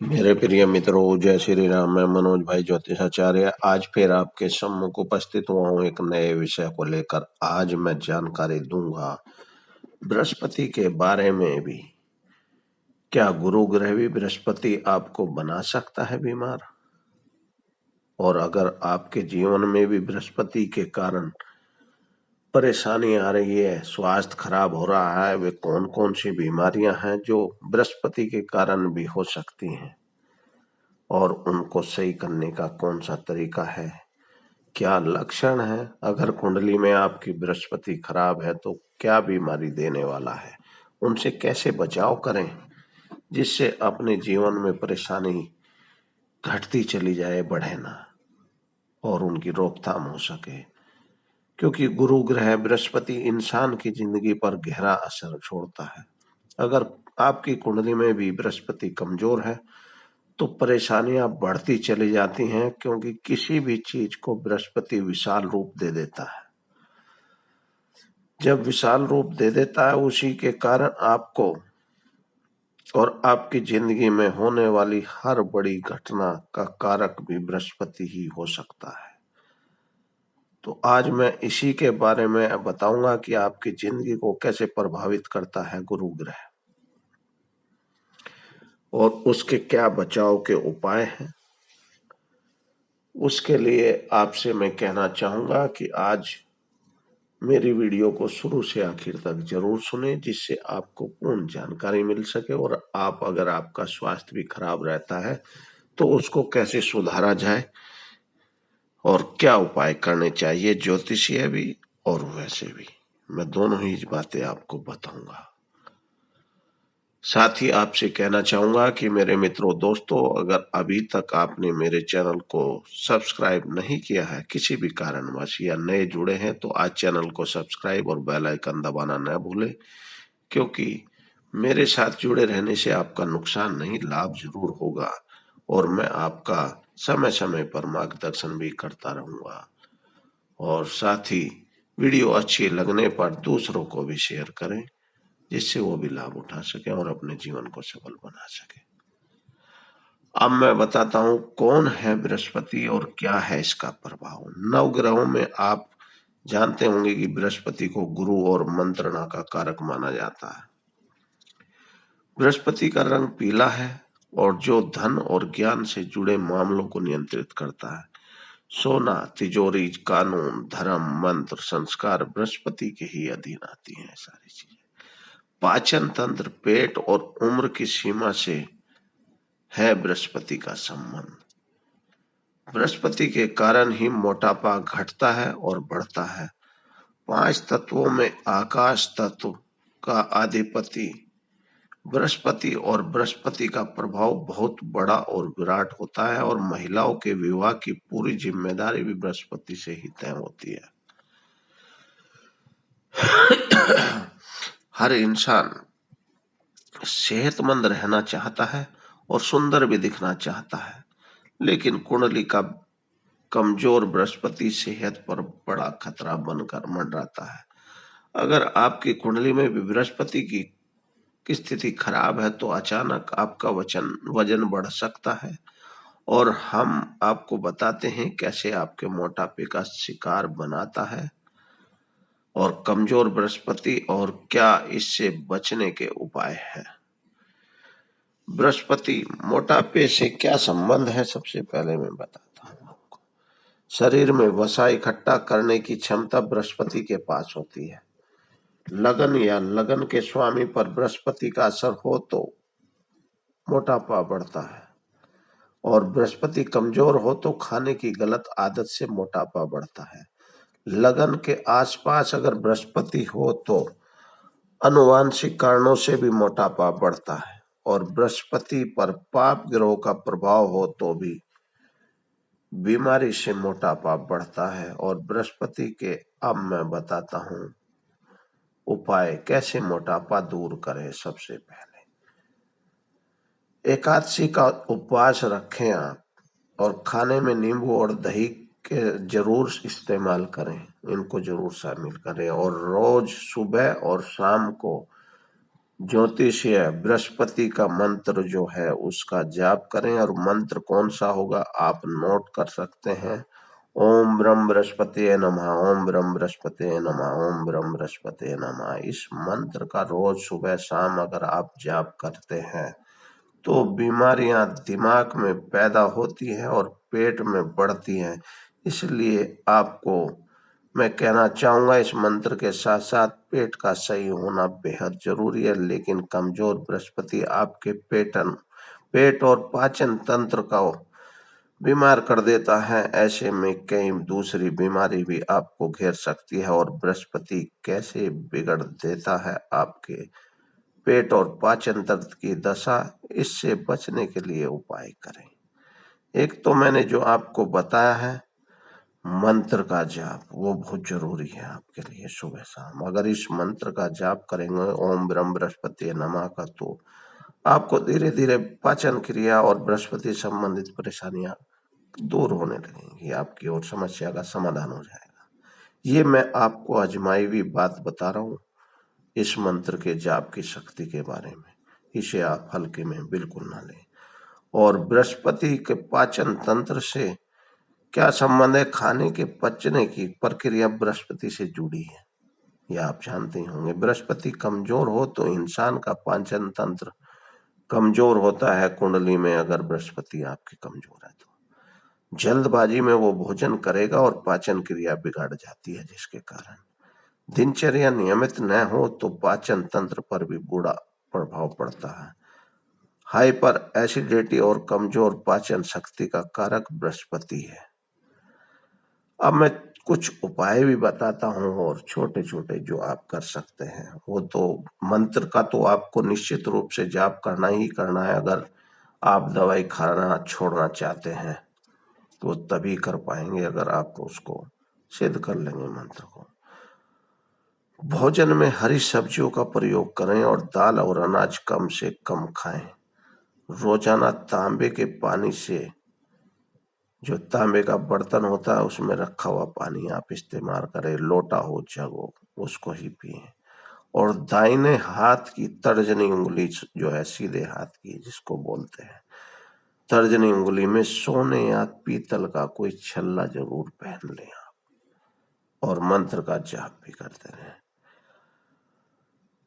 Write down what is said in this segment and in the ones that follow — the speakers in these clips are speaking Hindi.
मेरे प्रिय मित्रों, जय श्री राम। मैं मनोज भाई ज्योतिषाचार्य आज फिर आपके सम्मुख उपस्थित हुआ हूँ एक नए विषय को लेकर। आज मैं जानकारी दूंगा बृहस्पति के बारे में भी। क्या गुरु ग्रह भी बृहस्पति आपको बना सकता है बीमार? और अगर आपके जीवन में भी बृहस्पति के कारण परेशानी आ रही है, स्वास्थ्य खराब हो रहा है, वे कौन कौन सी बीमारियां हैं जो बृहस्पति के कारण भी हो सकती हैं और उनको सही करने का कौन सा तरीका है, क्या लक्षण है, अगर कुंडली में आपकी बृहस्पति खराब है तो क्या बीमारी देने वाला है, उनसे कैसे बचाव करें जिससे अपने जीवन में परेशानी घटती चली जाए, बढ़े ना, और उनकी रोकथाम हो सके। क्योंकि गुरु ग्रह बृहस्पति इंसान की जिंदगी पर गहरा असर छोड़ता है। अगर आपकी कुंडली में भी बृहस्पति कमजोर है तो परेशानियां बढ़ती चली जाती हैं, क्योंकि किसी भी चीज को बृहस्पति विशाल रूप दे देता है। जब विशाल रूप दे देता है, उसी के कारण आपको और आपकी जिंदगी में होने वाली हर बड़ी घटना का कारक भी बृहस्पति ही हो सकता है। तो आज मैं इसी के बारे में बताऊंगा कि आपकी जिंदगी को कैसे प्रभावित करता है गुरु ग्रह और उसके क्या बचाव के उपाय हैं। उसके लिए आपसे मैं कहना चाहूंगा कि आज मेरी वीडियो को शुरू से आखिर तक जरूर सुने, जिससे आपको पूर्ण जानकारी मिल सके और आप, अगर आपका स्वास्थ्य भी खराब रहता है तो उसको कैसे सुधारा जाए और क्या उपाय करने चाहिए, ज्योतिषीय भी और वैसे भी। मैं दोनों ही बातें आपको बताऊंगा। साथ ही आपसे कहना चाहूंगा कि मेरे मित्रों, दोस्तों, अगर अभी तक आपने मेरे चैनल को सब्सक्राइब नहीं किया है किसी भी कारणवश या नए जुड़े हैं तो आज चैनल को सब्सक्राइब और बेल आइकन दबाना न भूलें, क्योंकि मेरे साथ जुड़े रहने से आपका नुकसान नहीं, लाभ जरूर होगा और मैं आपका समय समय पर मार्गदर्शन भी करता रहूंगा। और साथ ही वीडियो अच्छी लगने पर दूसरों को भी शेयर करें, जिससे वो भी लाभ उठा सके और अपने जीवन को सफल बना सके। अब मैं बताता हूं कौन है बृहस्पति और क्या है इसका प्रभाव। नवग्रहों में आप जानते होंगे कि बृहस्पति को गुरु और मंत्रणा का कारक माना जाता है। बृहस्पति का रंग पीला है और जो धन और ज्ञान से जुड़े मामलों को नियंत्रित करता है। सोना, तिजोरी, कानून, धर्म, मंत्र, संस्कार बृहस्पति के ही अधीन आती हैं सारी चीजें। पाचन तंत्र, पेट और उम्र की सीमा से है बृहस्पति का संबंध। बृहस्पति के कारण ही मोटापा घटता है और बढ़ता है। 5 तत्वों में आकाश तत्व का अधिपति बृहस्पति और बृहस्पति का प्रभाव बहुत बड़ा और विराट होता है और महिलाओं के विवाह की पूरी जिम्मेदारी भी बृहस्पति से ही तय होती है। हर इंसान सेहतमंद रहना चाहता है और सुंदर भी दिखना चाहता है, लेकिन कुंडली का कमजोर बृहस्पति सेहत पर बड़ा खतरा बनकर मंडराता है। अगर आपकी कुंडली में भी बृहस्पति की स्थिति खराब है तो अचानक आपका वजन बढ़ सकता है और हम आपको बताते हैं कैसे आपके मोटापे का शिकार बनाता है और कमजोर बृहस्पति और क्या इससे बचने के उपाय हैं। बृहस्पति मोटापे से क्या संबंध है, सबसे पहले मैं बताता हूँ आपको। शरीर में वसा इकट्ठा करने की क्षमता बृहस्पति के पास होती है। लगन या लगन के स्वामी पर बृहस्पति का असर हो तो मोटापा बढ़ता है और बृहस्पति कमजोर हो तो खाने की गलत आदत से मोटापा बढ़ता है। लगन के आसपास अगर बृहस्पति हो तो अनुवांशिक कारणों से भी मोटापा बढ़ता है और बृहस्पति पर पाप ग्रह का प्रभाव हो तो भी बीमारी से मोटापा बढ़ता है। और बृहस्पति के अब मैं बताता हूं उपाय कैसे मोटापा दूर करें। सबसे पहले एकादशी का उपवास रखें आप और खाने में नींबू और दही के जरूर इस्तेमाल करें, इनको जरूर शामिल करें और रोज सुबह और शाम को ज्योतिषीय बृहस्पति का मंत्र जो है उसका जाप करें, और मंत्र कौन सा होगा आप नोट कर सकते हैं। ओम ब्रह्म बृहस्पति नमः, ओम ब्रह्म बृहस्पति नमः, ओम ब्रह्म बृहस्पति नमः। इस मंत्र का रोज सुबह शाम अगर आप जाप करते हैं तो बीमारियां दिमाग में पैदा होती हैं और पेट में बढ़ती हैं। इसलिए आपको मैं कहना चाहूंगा, इस मंत्र के साथ साथ पेट का सही होना बेहद जरूरी है। लेकिन कमजोर बृहस्पति आपके पेट और पाचन तंत्र का बीमार कर देता है। ऐसे में कई दूसरी बीमारी भी आपको घेर सकती है। और बृहस्पति कैसे बिगड़ देता है आपके पेट और पाचन तंत्र की दशा, इससे बचने के लिए उपाय करें। एक तो मैंने जो आपको बताया है मंत्र का जाप, वो बहुत जरूरी है आपके लिए सुबह शाम। अगर इस मंत्र का जाप करेंगे ओम ब्रह्म बृहस्पति नमः का, तो आपको धीरे धीरे पाचन क्रिया और बृहस्पति संबंधित परेशानियां दूर होने लगेंगी आपकी, और समस्या का समाधान हो जाएगा। ये मैं आपको आजमाई हुई बात बता रहा हूँ इस मंत्र के जाप की शक्ति के बारे में। इसे आप हल्के में बिल्कुल ना लें। और बृहस्पति के पाचन तंत्र से क्या संबंध है? खाने के पचने की प्रक्रिया बृहस्पति से जुड़ी है, यह आप जानते ही होंगे। बृहस्पति कमजोर हो तो इंसान का पाचन तंत्र कमजोर होता है। कुंडली में अगर बृहस्पति आपकी कमजोर है तो जल्दबाजी में वो भोजन करेगा और पाचन क्रिया बिगाड़ जाती है, जिसके कारण दिनचर्या नियमित न हो तो पाचन तंत्र पर भी बुरा प्रभाव पड़ता है। हाइपर एसिडिटी और कमजोर पाचन शक्ति का कारक बृहस्पति है। अब मैं कुछ उपाय भी बताता हूँ, और छोटे छोटे जो आप कर सकते हैं। वो तो मंत्र का तो आपको निश्चित रूप से जाप करना ही करना है। अगर आप दवाई खाना छोड़ना चाहते हैं तो तभी कर पाएंगे, अगर आप उसको सिद्ध कर लेंगे मंत्र को। भोजन में हरी सब्जियों का प्रयोग करें और दाल और अनाज कम से कम खाएं। रोजाना तांबे के पानी से, जो तांबे का बर्तन होता है उसमें रखा हुआ पानी आप इस्तेमाल करें, लोटा हो जग हो उसको ही पिए। और दाहिने हाथ की तर्जनी उंगली जो है, सीधे हाथ की जिसको बोलते हैं, तर्जनी उंगली में सोने या पीतल का कोई छल्ला जरूर पहन लें आप, और मंत्र का जाप भी करते रहें।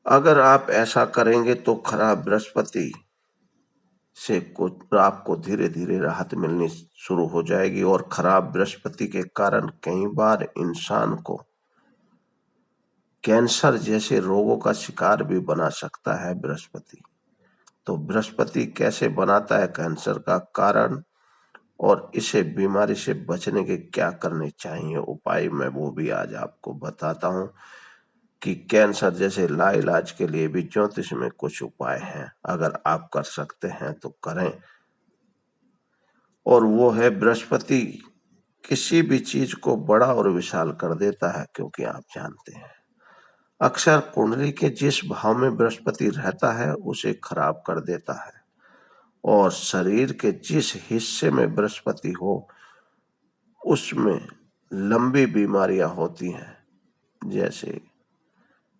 अगर आप ऐसा करेंगे तो खराब बृहस्पति से कुछ आपको धीरे धीरे राहत मिलनी शुरू हो जाएगी। और खराब बृहस्पति के कारण कई बार इंसान को कैंसर जैसे रोगों का शिकार भी बना सकता है बृहस्पति। तो बृहस्पति कैसे बनाता है कैंसर का कारण, और इसे बीमारी से बचने के क्या करने चाहिए उपाय, मैं वो भी आज आपको बताता हूँ कि कैंसर जैसे लाइलाज के लिए भी ज्योतिष में कुछ उपाय हैं। अगर आप कर सकते हैं तो करें। और वो है, बृहस्पति किसी भी चीज को बड़ा और विशाल कर देता है, क्योंकि आप जानते हैं अक्सर कुंडली के जिस भाव में बृहस्पति रहता है उसे खराब कर देता है। और शरीर के जिस हिस्से में बृहस्पति हो उसमें लंबी बीमारियां होती हैं, जैसे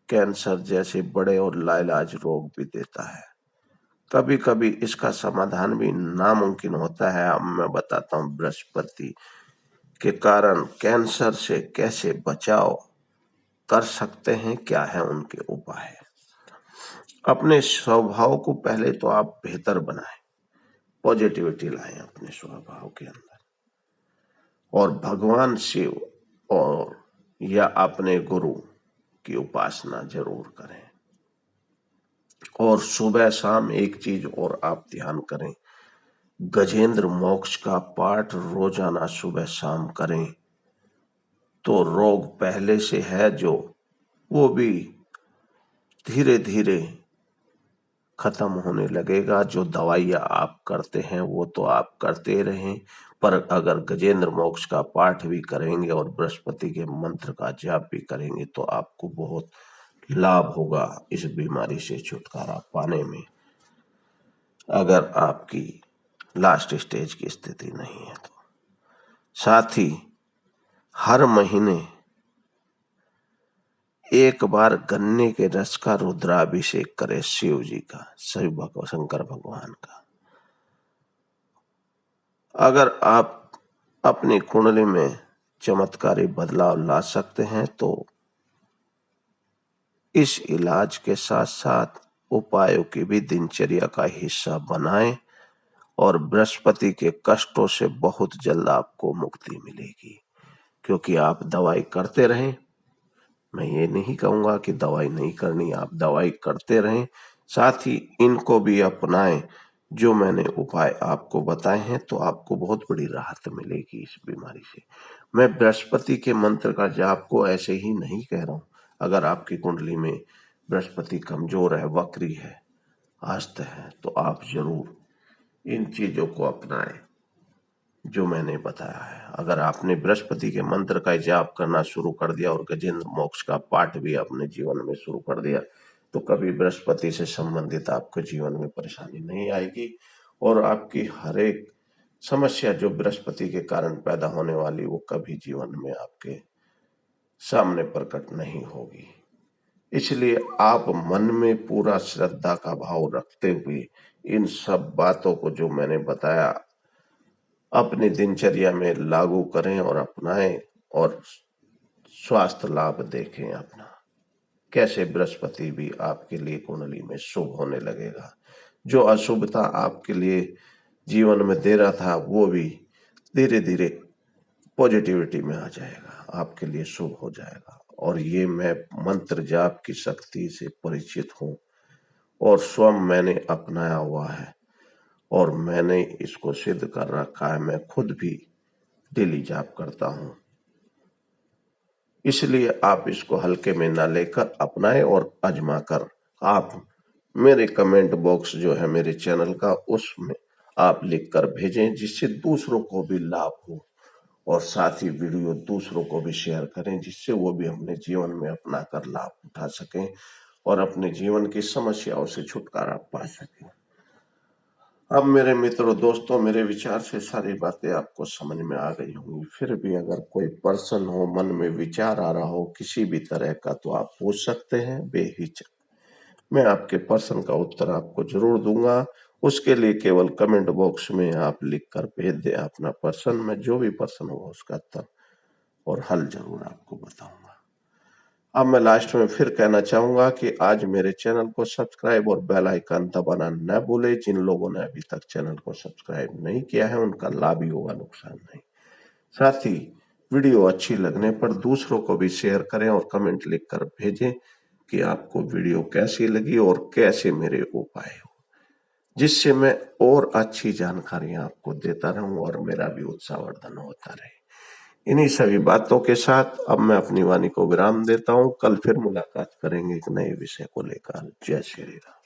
कैंसर जैसे बड़े और लाइलाज रोग भी देता है। कभी कभी इसका समाधान भी नामुमकिन होता है। अब मैं बताता हूँ बृहस्पति के कारण कैंसर से कैसे बचाव कर सकते हैं, क्या है उनके उपाय। अपने स्वभाव को पहले तो आप बेहतर बनाएं, पॉजिटिविटी लाएं अपने स्वभाव के अंदर, और भगवान शिव और या अपने गुरु की उपासना जरूर करें। और सुबह शाम एक चीज और आप ध्यान करें, गजेंद्र मोक्ष का पाठ रोजाना सुबह शाम करें तो रोग पहले से है जो, वो भी धीरे धीरे खत्म होने लगेगा। जो दवाइयाँ आप करते हैं वो तो आप करते रहें, पर अगर गजेंद्र मोक्ष का पाठ भी करेंगे और बृहस्पति के मंत्र का जाप भी करेंगे तो आपको बहुत लाभ होगा इस बीमारी से छुटकारा पाने में, अगर आपकी लास्ट स्टेज की स्थिति नहीं है तो। साथ ही हर महीने एक बार गन्ने के रस का रुद्राभिषेक करे शिव जी का, शंकर भगवान का। अगर आप अपनी कुंडली में चमत्कारी बदलाव ला सकते हैं तो इस इलाज के साथ साथ उपायों की भी दिनचर्या का हिस्सा बनाएं और बृहस्पति के कष्टों से बहुत जल्द आपको मुक्ति मिलेगी। क्योंकि आप दवाई करते रहें, मैं ये नहीं कहूंगा कि दवाई नहीं करनी, आप दवाई करते रहें, साथ ही इनको भी अपनाएं जो मैंने उपाय आपको बताए हैं, तो आपको बहुत बड़ी राहत मिलेगी इस बीमारी से। मैं बृहस्पति के मंत्र का जाप को ऐसे ही नहीं कह रहा हूं। अगर आपकी कुंडली में बृहस्पति कमजोर है, वक्री है, अस्त है, तो आप जरूर इन चीजों को अपनाएं जो मैंने बताया है। अगर आपने बृहस्पति के मंत्र का जाप करना शुरू कर दिया और गजेंद्र मोक्ष का पाठ भी अपने जीवन में शुरू कर दिया, तो कभी बृहस्पति से संबंधित आपके जीवन में परेशानी नहीं आएगी और आपकी हर एक समस्या जो बृहस्पति के कारण पैदा होने वाली, वो कभी जीवन में आपके सामने प्रकट नहीं होगी। इसलिए आप मन में पूरा श्रद्धा का भाव रखते हुए इन सब बातों को जो मैंने बताया अपनी दिनचर्या में लागू करें और अपनाएं और स्वास्थ्य लाभ देखें अपना। कैसे बृहस्पति भी आपके लिए कुंडली में शुभ होने लगेगा। जो अशुभता आपके लिए जीवन में दे रहा था, वो भी धीरे धीरे पॉजिटिविटी में आ जाएगा, आपके लिए शुभ हो जाएगा। और ये मैं मंत्र जाप की शक्ति से परिचित हूँ और स्वयं मैंने अपनाया हुआ है और मैंने इसको सिद्ध कर रखा है। मैं खुद भी डेली जाप करता हूँ, इसलिए आप इसको हल्के में ना लेकर अपनाएं और आजमा कर आप मेरे कमेंट बॉक्स जो है मेरे चैनल का, उसमें आप लिखकर भेजें, जिससे दूसरों को भी लाभ हो। और साथ ही वीडियो दूसरों को भी शेयर करें, जिससे वो भी अपने जीवन में अपना कर लाभ उठा सकें और अपने जीवन की समस्याओं से छुटकारा पा सकें। अब मेरे मित्रों दोस्तों, मेरे विचार से सारी बातें आपको समझ में आ गई होंगी। फिर भी अगर कोई पर्सन हो, मन में विचार आ रहा हो किसी भी तरह का, तो आप पूछ सकते हैं बेहिचक। मैं आपके प्रश्न का उत्तर आपको जरूर दूंगा। उसके लिए केवल कमेंट बॉक्स में आप लिख कर भेज दे अपना प्रश्न, मैं जो भी प्रश्न होगा उसका उत्तर और हल जरूर आपको बताऊंगा। अब मैं लास्ट में फिर कहना चाहूंगा कि आज मेरे चैनल को सब्सक्राइब और बेल आइकन दबाना न भूले। जिन लोगों ने अभी तक चैनल को सब्सक्राइब नहीं किया है उनका लाभ ही होगा, नुकसान नहीं। साथ ही वीडियो अच्छी लगने पर दूसरों को भी शेयर करें और कमेंट लिखकर भेजें कि आपको वीडियो कैसी लगी और कैसे मेरे उपाय हो, जिससे मैं और अच्छी जानकारियां आपको देता रहूं और मेरा भी उत्साहवर्धन होता रहे। इन्हीं सभी बातों के साथ अब मैं अपनी वाणी को विराम देता हूं। कल फिर मुलाकात करेंगे एक नए विषय को लेकर। जय श्री राम।